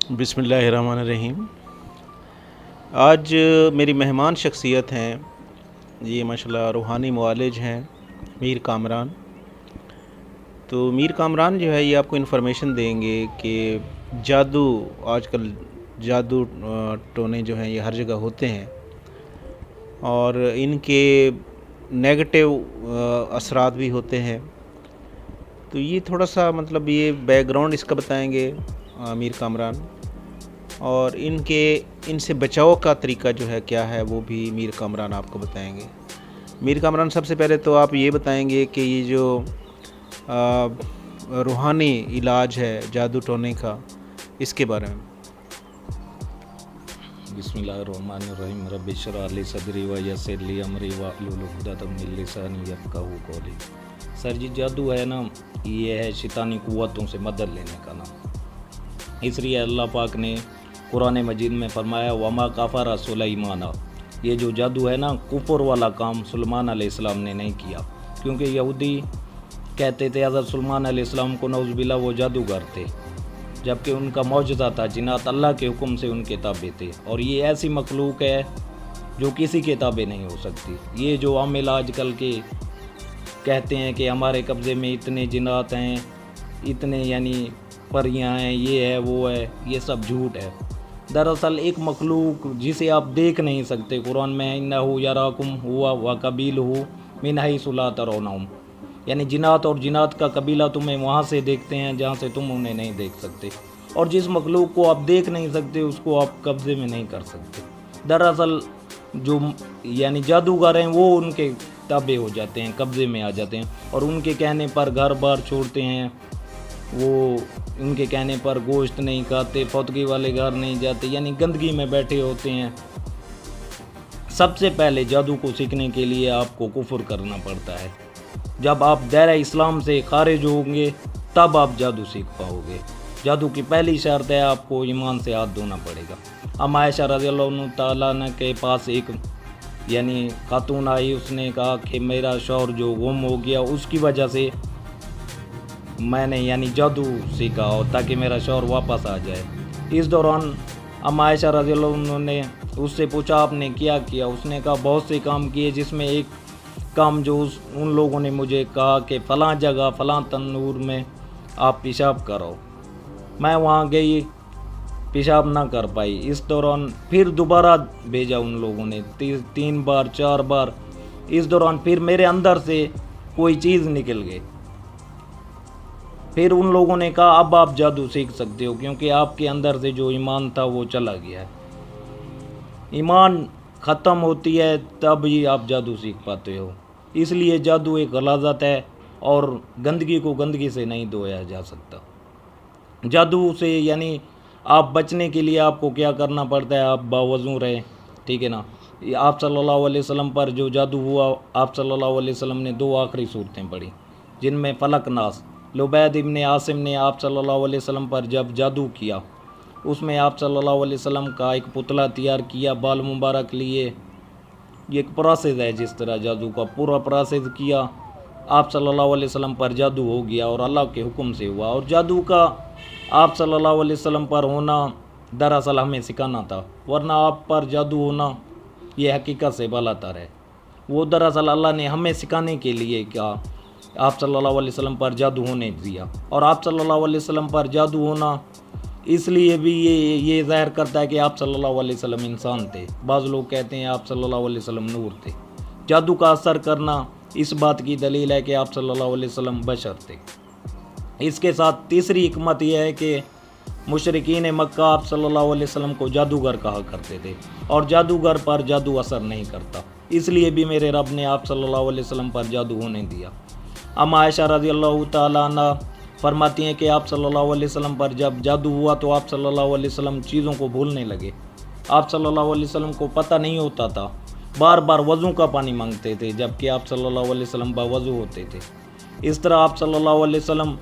بسم اللہ الرحمن الرحیم۔ آج میری مہمان شخصیت ہیں، یہ ماشاءاللہ روحانی معالج ہیں، میر کامران۔ تو میر کامران جو ہے یہ آپ کو انفارمیشن دیں گے کہ جادو، آج کل جادو ٹونے جو ہیں یہ ہر جگہ ہوتے ہیں اور ان کے نیگیٹو اثرات بھی ہوتے ہیں۔ تو یہ تھوڑا سا مطلب یہ بیک گراؤنڈ اس کا بتائیں گے میر کامران، اور ان سے بچاؤ کا طریقہ جو ہے کیا ہے وہ بھی میر کامران آپ کو بتائیں گے۔ میر کامران سب سے پہلے تو آپ یہ بتائیں گے کہ یہ جو روحانی علاج ہے جادو ٹونے کا، اس کے بارے میں۔ بسم اللہ الرحمن الرحیم۔ رب اشرح لی صدری ویسر لی امری واحلل عقدۃ من لسانی یفقہوا قولی۔ سر جی جادو ہے نا، یہ ہے شیطانی قوتوں سے مدد لینے کا نام۔ اس لیے اللہ پاک نے قرآن مجید میں فرمایا وما کفر سلیمان۔ یہ جو جادو ہے نا، کفر والا کام سلیمان علیہ السلام نے نہیں کیا، کیونکہ یہودی کہتے تھے حضرت سلیمان علیہ السلام کو نعوذ باللہ وہ جادوگر تھے، جبکہ ان کا معجزہ تھا، جنات اللہ کے حکم سے ان کے تابع تھے، اور یہ ایسی مخلوق ہے جو کسی کے تابع نہیں ہو سکتی۔ یہ جو عامل آج کل کے کہتے ہیں کہ ہمارے قبضے میں اتنے جنات ہیں، اتنے یعنی پریاں ہیں، یہ ہے وہ ہے، یہ سب جھوٹ ہے۔ دراصل ایک مخلوق جسے آپ دیکھ نہیں سکتے، قرآن میں انہ یراکم ہوا وقبیلہ من حیث لا ترونہم، یعنی جنات اور جنات کا قبیلہ تمہیں وہاں سے دیکھتے ہیں جہاں سے تم انہیں نہیں دیکھ سکتے، اور جس مخلوق کو آپ دیکھ نہیں سکتے اس کو آپ قبضے میں نہیں کر سکتے۔ دراصل جو یعنی جادوگر ہیں وہ ان کے تابع ہو جاتے ہیں، قبضے میں آ جاتے ہیں، اور ان کے کہنے پر گھر بار چھوڑتے ہیں، وہ ان کے کہنے پر گوشت نہیں کھاتے، فوتگی والے گھر نہیں جاتے، یعنی گندگی میں بیٹھے ہوتے ہیں۔ سب سے پہلے جادو کو سیکھنے کے لیے آپ کو کفر کرنا پڑتا ہے۔ جب آپ دائرہ اسلام سے خارج ہوں گے تب آپ جادو سیکھ پاؤ گے۔ جادو کی پہلی شرط ہے آپ کو ایمان سے ہاتھ دھونا پڑے گا۔ ام عائشہ رضی اللہ عنہ تعالیٰ عنہ کے پاس ایک یعنی خاتون آئی، اس نے کہا کہ میرا شوہر جو گم ہو گیا اس کی وجہ سے میں نے یعنی جادو سیکھا، اور تاکہ میرا شوہر واپس آ جائے۔ اس دوران ام عائشہ رضی اللہ عنہ نے اس سے پوچھا آپ نے کیا کیا؟ اس نے کہا بہت سے کام کیے، جس میں ایک کام جو ان لوگوں نے مجھے کہا کہ فلاں جگہ فلاں تنور میں آپ پیشاب کرو، میں وہاں گئی، پیشاب نہ کر پائی۔ اس دوران پھر دوبارہ بھیجا ان لوگوں نے 3 بار 4 بار۔ اس دوران پھر میرے اندر سے کوئی چیز نکل گئی۔ پھر ان لوگوں نے کہا اب آپ جادو سیکھ سکتے ہو، کیونکہ آپ کے اندر سے جو ایمان تھا وہ چلا گیا ہے۔ ایمان ختم ہوتی ہے تب ہی آپ جادو سیکھ پاتے ہو۔ اس لیے جادو ایک غلاظت ہے، اور گندگی کو گندگی سے نہیں دھویا جا سکتا۔ جادو سے یعنی آپ بچنے کے لیے آپ کو کیا کرنا پڑتا ہے؟ آپ باوضو رہیں، ٹھیک ہے نا۔ آپ صلی اللہ علیہ وسلم پر جو جادو ہوا، آپ صلی اللہ علیہ وسلم نے 2 آخری صورتیں پڑھی، جن میں فلق ناس۔ لبید ابن عاصم نے آپ صلی اللہ علیہ وسلم پر جب جادو کیا، اس میں آپ صلی اللہ علیہ وسلم کا ایک پتلا تیار کیا، بال مبارک لیے، یہ ایک پروسیس ہے، جس طرح جادو کا پورا پروسیس کیا، آپ صلی اللہ علیہ وسلم پر جادو ہو گیا، اور اللہ کے حکم سے ہوا۔ اور جادو کا آپ صلی اللہ علیہ وسلم پر ہونا دراصل ہمیں سکھانا تھا، ورنہ آپ پر جادو ہونا یہ حقیقت سے بالاتر ہے۔ وہ دراصل اللہ نے ہمیں سکھانے کے لیے کہا، آپ صلی اللہ علیہ وسلم پر جادو ہونے دیا۔ اور آپ صلی اللہ علیہ وسلم پر جادو ہونا اس لیے بھی یہ ظاہر کرتا ہے کہ آپ صلی اللہ علیہ وسلم انسان تھے۔ بعض لوگ کہتے ہیں آپ صلی اللہ علیہ وسلم نور تھے۔ جادو کا اثر کرنا اس بات کی دلیل ہے کہ آپ صلی اللہ علیہ وسلم بشر تھے۔ اس کے ساتھ تیسری حکمت یہ ہے کہ مشرکین مکہ آپ صلی اللہ علیہ وسلم کو جادوگر کہا کرتے تھے، اور جادوگر پر جادو اثر نہیں کرتا، اس لیے بھی میرے رب نے آپ صلی اللہ علیہ وسلم پر جادو ہونے دیا۔ ام عائشہ رضی اللہ تعالیٰ عنہ فرماتی ہیں کہ آپ صلی اللہ علیہ وسلم پر جب جادو ہوا تو آپ صلی اللہ علیہ وسلم چیزوں کو بھولنے لگے۔ آپ صلی اللہ علیہ وسلم کو پتہ نہیں ہوتا تھا، بار بار وضو کا پانی مانگتے تھے، جبکہ آپ صلی اللہ علیہ وسلم باوضو ہوتے تھے۔ اس طرح آپ صلی اللہ علیہ وسلم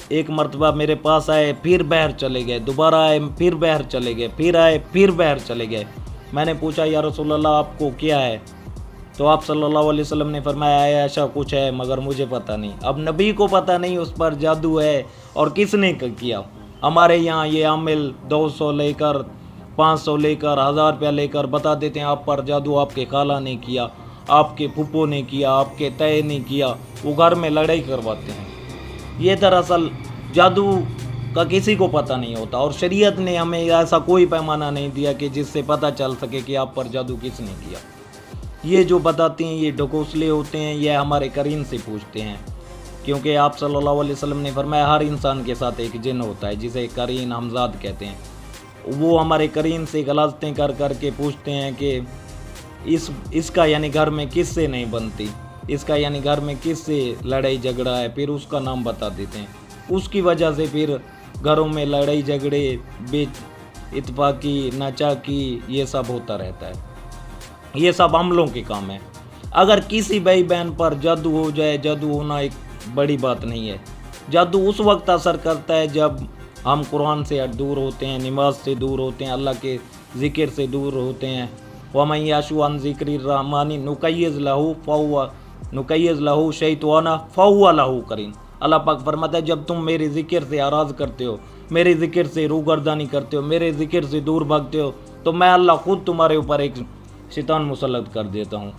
ایک مرتبہ میرے پاس آئے، پھر باہر چلے گئے، دوبارہ آئے، پھر باہر چلے گئے، پھر آئے، پھر باہر چلے گئے۔ میں نے پوچھا یا رسول اللہ آپ کو کیا ہے؟ تو آپ صلی اللہ علیہ وسلم نے فرمایا ایسا کچھ ہے مگر مجھے پتہ نہیں۔ اب نبی کو پتہ نہیں اس پر جادو ہے اور کس نے کیا، हमारे यहाँ ये आमिल 200 लेकर 500 लेकर 1000 रुपया लेकर बता देते हैं आप पर जादू आपके खाला ने किया, आपके फूफो ने किया, आपके तय ने किया, वो घर में लड़ाई करवाते हैं। ये दरअसल जादू का किसी को पता नहीं होता, और शरीयत ने हमें ऐसा कोई पैमाना नहीं दिया कि जिससे पता चल सके कि आप पर जादू किसने किया। ये जो बताते हैं ये ढकोसले होते हैं, ये हमारे करीन से पूछते हैं, क्योंकि आप सल्लल्लाहु अलैहि वसल्लम ने फरमाया हर इंसान के साथ एक जिन होता है जिसे करीन हमजाद कहते हैं। वो हमारे करीन से गलतें कर कर के पूछते हैं कि इसका यानी घर में किससे नहीं बनती, इसका यानी घर में किससे लड़ाई झगड़ा है, फिर उसका नाम बता देते हैं। उसकी वजह से फिर घरों में लड़ाई झगड़े, इत्तफाकी, नाचाकी, ये सब होता रहता है। ये सब अमलों के काम है। अगर किसी भाई बहन पर जादू हो जाए, जादू होना एक बड़ी बात नहीं है। जादू उस वक्त असर करता है जब हम कुरान से दूर होते हैं, नमाज से दूर होते हैं, अल्लाह के ज़िक्र से दूर होते हैं। वमन याशु अन ज़िक्रि रहमानी नुकय्यिज़ लहू शैताना फहुव लहू करीन। अल्लाह पाक फरमाता है जब तुम मेरे ज़िक्र से आराज़ करते हो, मेरे ज़िक्र से रूगर्दानी करते हो, मेरे ज़िक्र से दूर भागते हो, तो मैं अल्लाह खुद तुम्हारे ऊपर एक शैतान मुसल्लत कर देता हूँ,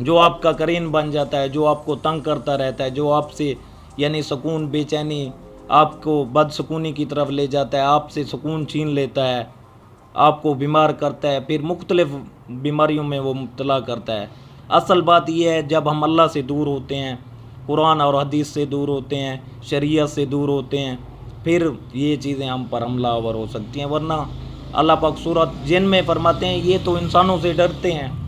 जो आपका करीन बन जाता है, जो आपको तंग करता रहता है, जो आपसे यानी सुकून, बेचैनी, आपको बदसुकूनी की तरफ ले जाता है, आपसे सुकून छीन लेता है, आपको बीमार करता है, फिर मुख्तलिफ बीमारियों में वो मुब्तला करता है। असल बात यह है जब हम अल्लाह से दूर होते हैं, कुरान और हदीस से दूर होते हैं, शरीयत से दूर होते हैं, फिर ये चीज़ें हम पर हमलावर हो सकती हैं। वरना अल्लाह पाक सूरत जिन में फरमाते हैं ये तो इंसानों से डरते हैं।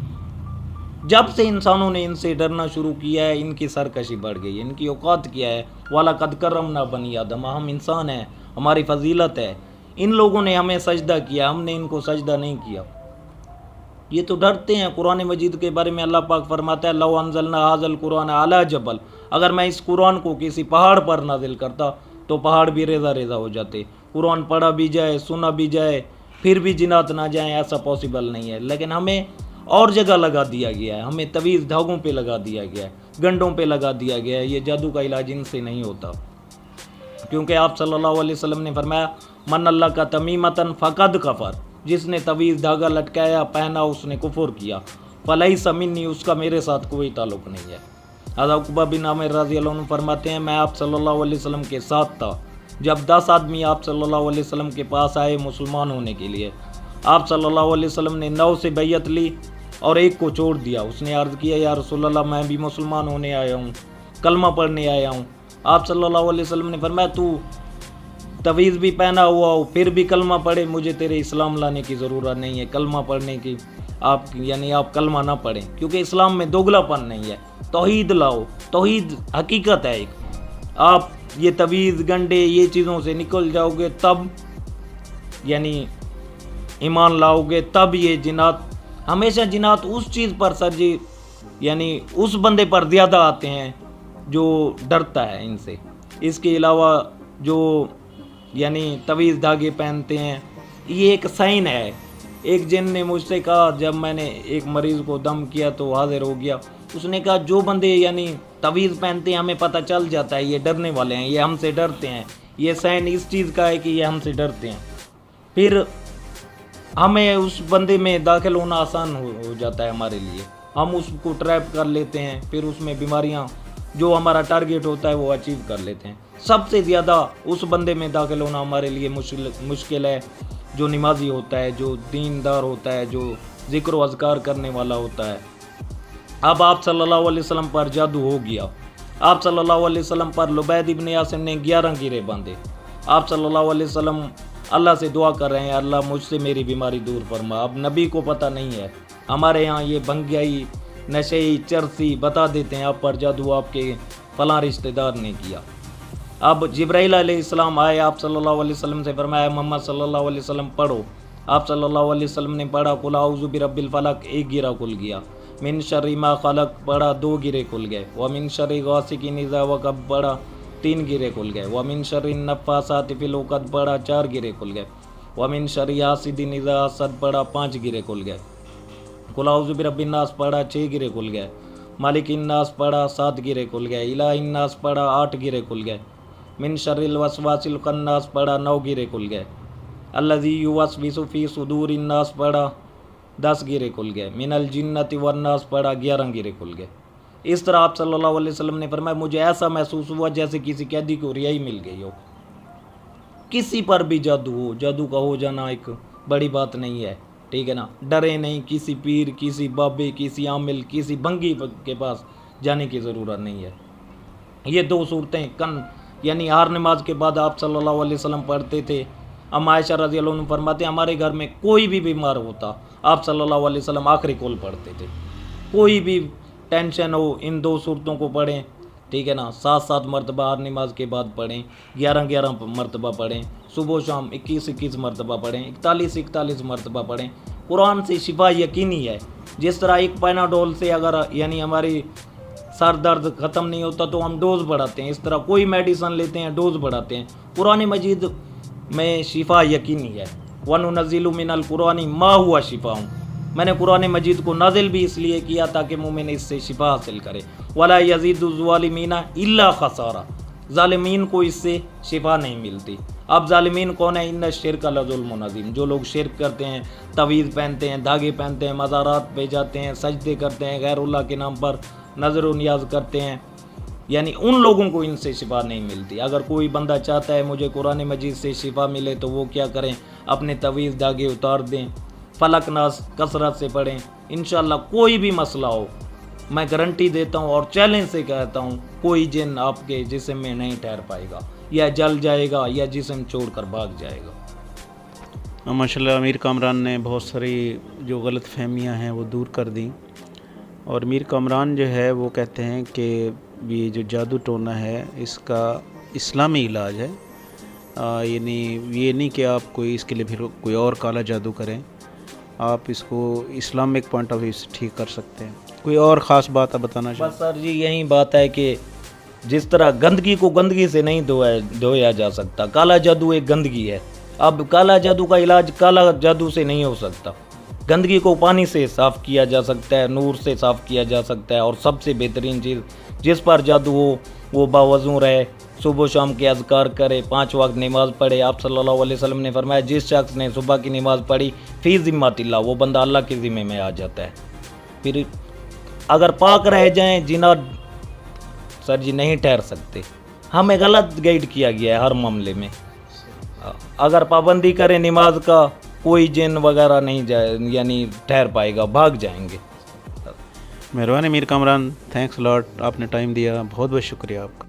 जब से इंसानों ने इनसे डरना शुरू किया है इनकी सरकशी बढ़ गई, इनकी औकात क्या है। वाला कद करमना बनी आदम, हम इंसान हैं, हमारी फजीलत है। इन लोगों ने हमें सजदा किया, हमने इनको सजदा नहीं किया। ये तो डरते हैं। कुरान मजीद के बारे में अल्लाह पाक फरमाता है लौ अंज़लना हाज़ल कुरान अला जबल, अगर मैं इस कुरान को किसी पहाड़ पर नाजिल करता तो पहाड़ भी रेजा रेजा हो जाते। कुरान पढ़ा भी जाए, सुना भी जाए, फिर भी जिनात ना जाए, ऐसा पॉसिबल नहीं है। लेकिन हमें और जगह लगा दिया गया है, हमें तवीज़ धागों पे लगा दिया गया है, गंडों पे लगा दिया गया है। ये जादू का इलाज इनसे नहीं होता, क्योंकि आप सल्लल्लाहु अलैहि वसल्लम ने फरमाया मन अल्लाह का तमीमतन फ़क़द कफ़र, जिसने तवीज़ धागा लटकाया, पहना, उसने कुफर किया। फ़लैसा मिन्नी, उसका मेरे साथ कोई ताल्लुक़ नहीं है। हज़रत उक़बा बिन आमिर रज़ी अल्लाह अन्हु फरमाते हैं मैं आप सल्लल्लाहु अलैहि वसल्लम के साथ था जब 10 आदमी आप सल्लल्लाहु अलैहि वसल्लम के पास आए मुसलमान होने के लिए। आप सल्लल्लाहु अलैहि वसल्लम ने 9 से बैयत ली और एक को छोड़ दिया। उसने अर्ज़ किया या रसूलल्लाह मैं भी मुसलमान होने आया हूँ, कलमा पढ़ने आया हूँ। आप सल्लल्लाहु अलैहि वसल्लम ने फरमाया तू तवीज़ भी पहना हुआ हो फिर भी कलमा पढ़े, मुझे तेरे इस्लाम लाने की ज़रूरत नहीं है कलमा पढ़ने की। आप यानी आप कलमा ना पढ़ें, क्योंकि इस्लाम में दोगलापन नहीं है। तौहीद लाओ, तौहीद हकीकत है एक। आप ये तवीज़, गंडे, ये चीज़ों से निकल जाओगे तब यानी ईमान लाओगे, तब ये जिनात, हमेशा जिनात उस चीज़ पर सरजी यानी उस बंदे पर ज़्यादा आते हैं जो डरता है इनसे। इसके अलावा जो यानी तवीज़ धागे पहनते हैं, ये एक साइन है। एक जिन ने मुझसे कहा जब मैंने एक मरीज़ को दम किया तो हाजिर हो गया, उसने कहा जो बंदे यानी तवीज़ पहनते हैं हमें पता चल जाता है ये डरने वाले हैं, ये हमसे डरते हैं, ये साइन इस चीज़ का है कि ये हमसे डरते हैं। फिर हमें उस बंदे में दाखिल होना आसान हो जाता है हमारे लिए, हम उसको ट्रैप कर लेते हैं, फिर उसमें बीमारियां जो हमारा टारगेट होता है वो अचीव कर लेते हैं। सबसे ज़्यादा उस बंदे में दाखिल होना हमारे लिए मुश्किल है जो नमाजी होता है, जो दीनदार होता है, जो ज़िक्र व अज़कार करने वाला होता है। अब आप सल्लल्लाहु अलैहि वसल्लम पर जादू हो गया। आप सल्लल्लाहु अलैहि वसल्लम पर लुबैद इब्न यासिम ने 11 गिरे बांधे। आप सल्लल्लाहु अलैहि वसल्लम अल्लाह से दुआ कर रहे हैं अल्लाह मुझसे मेरी बीमारी दूर फरमा। अब नबी को पता नहीं है, हमारे यहाँ ये भंगियाई, नशेई, चरसी बता देते हैं आप पर जादू आपके फ़लाँ रिश्तेदार ने किया। अब जिब्राइल अलैहिस्सलाम आए, आप सल्लल्लाहु अलैहि वसल्लम से फरमाया मोहम्मद सल्लल्लाहु अलैहि वसल्लम पढ़ो। आप सल्लल्लाहु अलैहि वसल्लम ने पढ़ा कुल आऊज़ु बिरब्बिल फलक, 1 गिरा खुल गया। मिन शर्रि मा खलक पढ़ा, 2 गिरे खुल गए। व मिन शर्रि गासिकिन इज़ा वक़ब पढ़ा, 3 गिरे खुल गए। व मिन शर्रि नफ़्फ़ासाति फ़िल उक़द पढ़ा, 4 गिरे खुल गए। व मिन शर्रि हासिदिन इज़ा हसद पढ़ा, 5 गिरे खुल गए। कुल आऊज़ु बिरब्बिन नास पढ़ा, 6 गिरे खुल गए। मालिकिन नास पढ़ा, 7 गिरे खुल गए। इलाहिन नास पढ़ा, 8 गिरे खुल गए। मिन शर्रिल वसवासिल खन्नास पढ़ा 9 गिरे खुल गए, अल्लज़ी युवस्विसु फी सुदूरिन नास पढ़ा 10 गिरे खुल गए, मिनल जिन्नति वन्नास पढ़ा 11 गिरे खुल गए। इस तरह आप सल्लल्लाहु अलैहि वसल्लम ने फरमाया मुझे ऐसा महसूस हुआ जैसे किसी कैदी को रिहाई मिल गई हो। किसी पर भी जादू हो, जादू का हो जाना एक बड़ी बात नहीं है, ठीक है ना। डरे नहीं, किसी पीर, किसी बाबे, किसी आमिल, किसी भंगी के पास जाने की ज़रूरत नहीं है। ये 2 सूरतें यानी हर नमाज के बाद आप सल्लल्लाहु अलैहि वसल्लम पढ़ते थे। अम्मा आयशा रज़ी अल्लाह अन्हा फरमाते हमारे घर में कोई भी बीमार होता आप सल्लल्लाहु अलैहि वसल्लम आखिरी कौल पढ़ते थे। कोई भी टेंशन हो इन 2 सूरतों को पढ़ें, ठीक है ना। 7-7 मरतबा हर नमाज के बाद पढ़ें, 11-11 मरतबा पढ़ें, सुबह शाम 21-21 मरतबा पढ़ें, 41-41 मरतबा पढ़ें। कुरान से शिफा यकीनी है। जिस तरह एक पैनाडोल से अगर यानी हमारी सर दर्द ख़त्म नहीं होता तो हम डोज बढ़ाते हैं, इस तरह कोई मेडिसन लेते हैं डोज बढ़ाते हैं। कुरान मजीद में शिफा यकीनी है। वनुनज़्ज़िलु मिनल कुरानी मा हुआ शिफा हूँ। मैंने कुरान मजीद को नाजिल भी इसलिए किया ताकि मोमिन इससे शिफा हासिल करे। वला यज़ीदुज़्ज़ालिमीना इल्ला खसारा, ज़ालिमीन को इससे शिफा नहीं मिलती। अब ज़ालिमीन कौन है? इन्ना शिर्क लज़ुल्मुन अज़ीम, जो लोग शिर्क करते हैं, तवीज़ पहनते हैं, धागे पहनते हैं, मज़ारात पे जाते हैं, सजदे करते हैं, गैरुल्लाह के नाम पर नज़र व नियाज़ करते हैं, यानी उन लोगों को इनसे शिफा नहीं मिलती। अगर कोई बंदा चाहता है मुझे कुरान मजीद से शिफा मिले तो वो क्या करें? अपने तवीज़ धागे उतार दें, फलक नास कसरत से पढ़ें। इंशाअल्लाह कोई भी मसला हो मैं गारंटी देता हूँ और चैलेंज से कहता हूँ कोई जिन आपके जिस्म में नहीं ठहर पाएगा, या जल जाएगा या जिस्म छोड़कर भाग जाएगा। माशाल्लाह मीर कामरान ने बहुत सारी जो गलत फहमियाँ हैं वो दूर कर दी। और मीर कामरान जो है वो कहते हैं कि ये जो जादू टोना है इसका इस्लामी इलाज है, यानी ये नहीं कि आप कोई इसके लिए फिर कोई और काला जादू करें, आप इसको इस्लामिक पॉइंट ऑफ व्यू से ठीक कर सकते हैं। कोई और ख़ास बात आप बताना चाहें? बस सर जी यही बात है कि जिस तरह गंदगी को गंदगी से नहीं धोया जा सकता, काला जादू एक गंदगी है। अब काला जादू का इलाज काला जादू से नहीं हो सकता। गंदगी को पानी से साफ़ किया जा सकता है, नूर से साफ़ किया जा सकता है। और सबसे बेहतरीन चीज़ जिस पर जादू हो वो बावज़ू रहे, सुबह शाम के अज़कार करे, 5 वक्त नमाज़ पढ़े। आप सल्लल्लाहु अलैहि वसल्लम ने फरमाया जिस शख्स ने सुबह की नमाज़ पढ़ी फ़ी ज़िम्मतिल्लाह, वो बंदा अल्लाह के ज़िम्मे में आ जाता है। फिर अगर पाक रह जाएं जिनात सर जी नहीं ठहर सकते। हमें गलत गाइड किया गया है हर मामले में। अगर पाबंदी करें नमाज का कोई जिन वगैरह नहीं जाए यानी ठहर पाएगा, भाग जाएंगे। मेहरबानी मीर कामरान, थैंक्स लॉट, आपने टाइम दिया, बहुत बहुत शुक्रिया आपका।